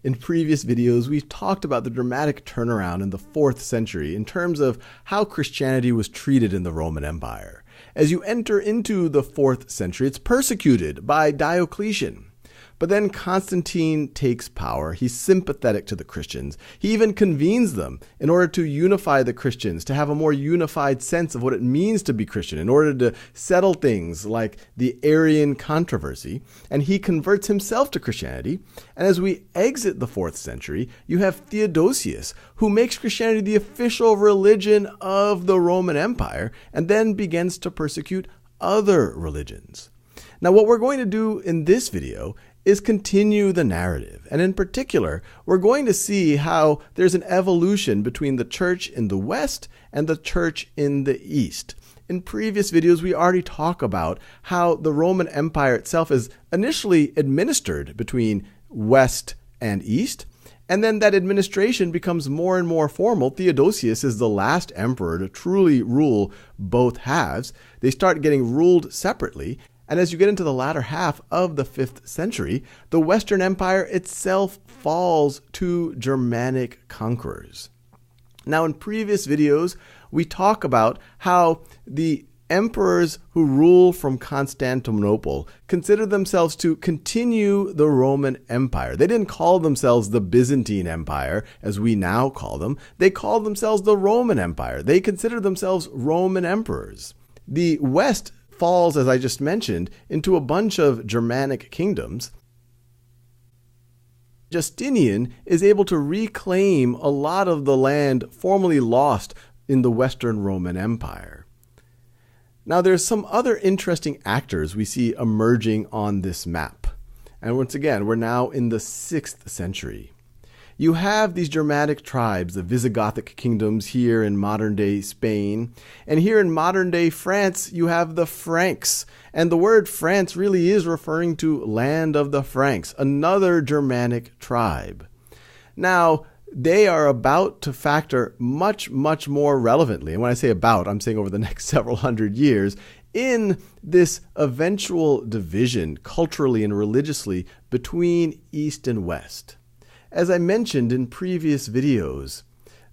In previous videos, we've talked about the dramatic turnaround in the 4th century in terms of how Christianity was treated in the Roman Empire. As you enter into the 4th century, it's persecuted by Diocletian. But then Constantine takes power. He's sympathetic to the Christians. He even convenes them in order to unify the Christians, to have a more unified sense of what it means to be Christian, in order to settle things like the Arian controversy. And he converts himself to Christianity. And as we exit the 4th century, you have Theodosius, who makes Christianity the official religion of the Roman Empire, and then begins to persecute other religions. Now, what we're going to do in this video is continue the narrative. And in particular, we're going to see how there's an evolution between the church in the West and the church in the East. In previous videos, we already talk about how the Roman Empire itself is initially administered between West and East, and then that administration becomes more and more formal. Theodosius is the last emperor to truly rule both halves. They start getting ruled separately. And as you get into the latter half of the 5th century, the Western Empire itself falls to Germanic conquerors. Now, in previous videos, we talk about how the emperors who rule from Constantinople considered themselves to continue the Roman Empire. They didn't call themselves the Byzantine Empire, as we now call them. They called themselves the Roman Empire. They considered themselves Roman emperors. The West falls, as I just mentioned, into a bunch of Germanic kingdoms. Justinian is able to reclaim a lot of the land formerly lost in the Western Roman Empire. Now, there's some other interesting actors we see emerging on this map. And once again, we're now in the 6th century. You have these Germanic tribes, the Visigothic kingdoms here in modern-day Spain. And here in modern-day France, you have the Franks. And the word France really is referring to land of the Franks, another Germanic tribe. Now, they are about to factor much, much more relevantly. And when I say about, I'm saying over the next several hundred years, in this eventual division culturally and religiously between East and West. As I mentioned in previous videos,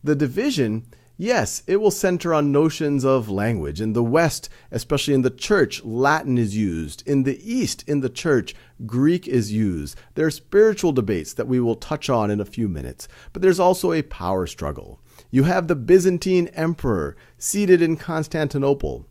the division, yes, it will center on notions of language. In the West, especially in the church, Latin is used. In the East, in the church, Greek is used. There are spiritual debates that we will touch on in a few minutes, but there's also a power struggle. You have the Byzantine emperor seated in Constantinople.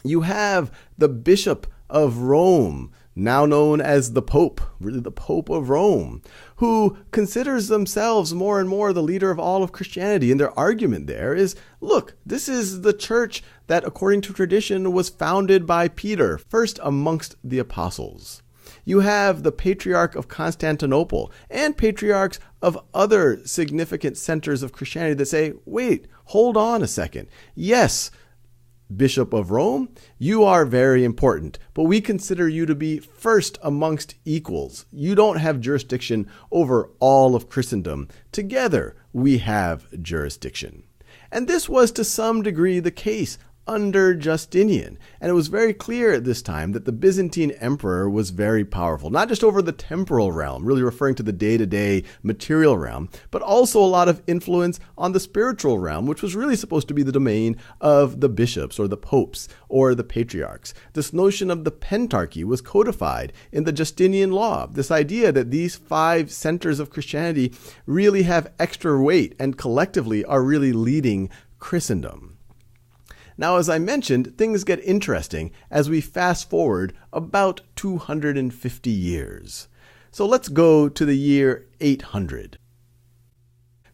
You have the Bishop of Rome, now known as the Pope, really the Pope of Rome, who considers themselves more and more the leader of all of Christianity. And their argument there is, look, this is the church that, according to tradition, was founded by Peter, first amongst the apostles. You have the Patriarch of Constantinople and patriarchs of other significant centers of Christianity that say, wait, hold on a second. Yes, Bishop of Rome, you are very important, but we consider you to be first amongst equals. You don't have jurisdiction over all of Christendom. Together, we have jurisdiction. And this was to some degree the case under Justinian. And it was very clear at this time that the Byzantine emperor was very powerful, not just over the temporal realm, really referring to the day-to-day material realm, but also a lot of influence on the spiritual realm, which was really supposed to be the domain of the bishops or the popes or the patriarchs. This notion of the pentarchy was codified in the Justinian law, this idea that these 5 centers of Christianity really have extra weight and collectively are really leading Christendom. Now, as I mentioned, things get interesting as we fast forward about 250 years. So let's go to the year 800.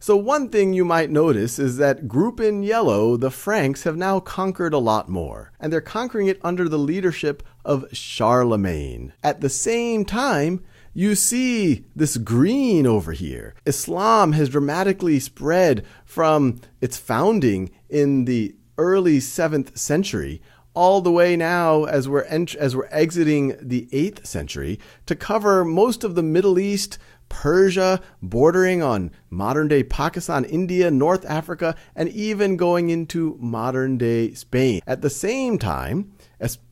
So one thing you might notice is that group in yellow, the Franks, have now conquered a lot more, and they're conquering it under the leadership of Charlemagne. At the same time, you see this green over here. Islam has dramatically spread from its founding in the early 7th century all the way now as we're exiting the 8th century to cover most of the Middle East, Persia, bordering on modern-day Pakistan, India, North Africa, and even going into modern-day Spain. At the same time,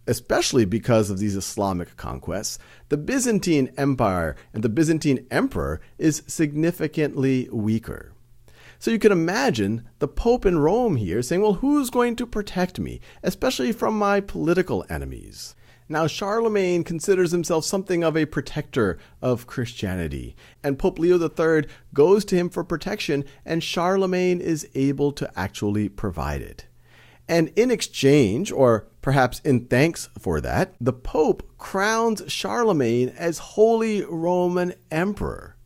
especially because of these Islamic conquests, the Byzantine Empire and the Byzantine Emperor is significantly weaker. So you can imagine the Pope in Rome here saying, well, who's going to protect me, especially from my political enemies? Now, Charlemagne considers himself something of a protector of Christianity, and Pope Leo III goes to him for protection, and Charlemagne is able to actually provide it. And in exchange, or perhaps in thanks for that, the Pope crowns Charlemagne as Holy Roman Emperor.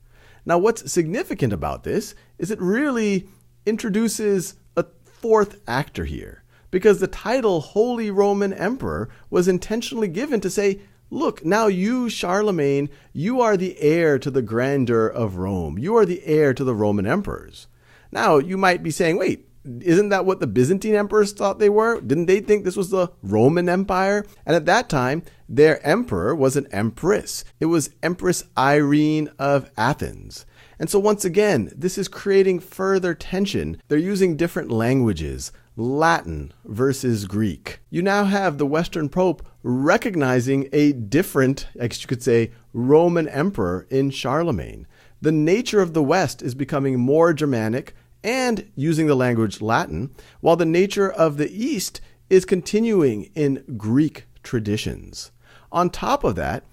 Now, what's significant about this is it really introduces a fourth actor here, because the title Holy Roman Emperor was intentionally given to say, look, now you, Charlemagne, you are the heir to the grandeur of Rome. You are the heir to the Roman emperors. Now, you might be saying, wait, isn't that what the Byzantine emperors thought they were? Didn't they think this was the Roman Empire? And at that time, their emperor was an empress. It was Empress Irene of Athens. And so once again, this is creating further tension. They're using different languages, Latin versus Greek. You now have the Western Pope recognizing a different, you could say, Roman emperor in Charlemagne. The nature of the West is becoming more Germanic and using the language Latin, while the nature of the East is continuing in Greek traditions. On top of that,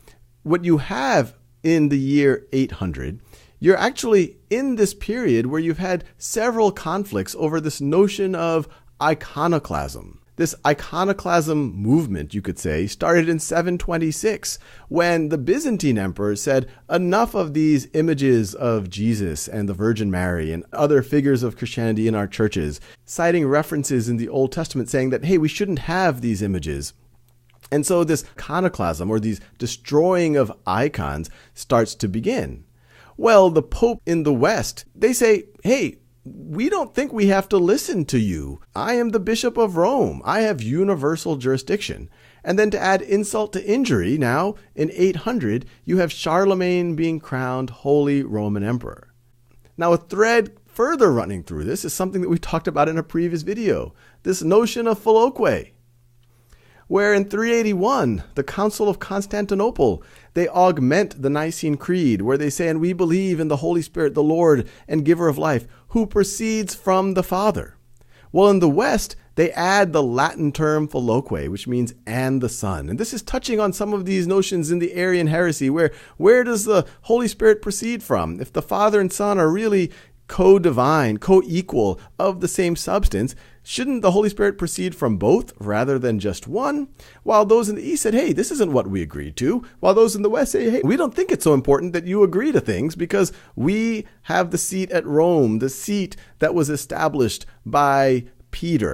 what you have in the year 800, you're actually in this period where you've had several conflicts over this notion of iconoclasm. This iconoclasm movement, you could say, started in 726 when the Byzantine emperor said, enough of these images of Jesus and the Virgin Mary and other figures of Christianity in our churches, citing references in the Old Testament saying that, hey, we shouldn't have these images. And so this iconoclasm, or these destroying of icons, starts to begin. Well, the Pope in the West, they say, hey, we don't think we have to listen to you. I am the Bishop of Rome. I have universal jurisdiction. And then to add insult to injury, now in 800, you have Charlemagne being crowned Holy Roman Emperor. Now, a thread further running through this is something that we talked about in a previous video, this notion of Filioque, where in 381, the Council of Constantinople, they augment the Nicene Creed, where they say, and we believe in the Holy Spirit, the Lord and giver of life, who proceeds from the Father. Well, in the West, they add the Latin term Filioque, which means and the Son. And this is touching on some of these notions in the Arian heresy, where does the Holy Spirit proceed from? If the Father and Son are really co-divine, co-equal of the same substance, shouldn't the Holy Spirit proceed from both rather than just one? While those in the East said, hey, this isn't what we agreed to. While those in the West say, hey, we don't think it's so important that you agree to things because we have the seat at Rome, the seat that was established by Peter.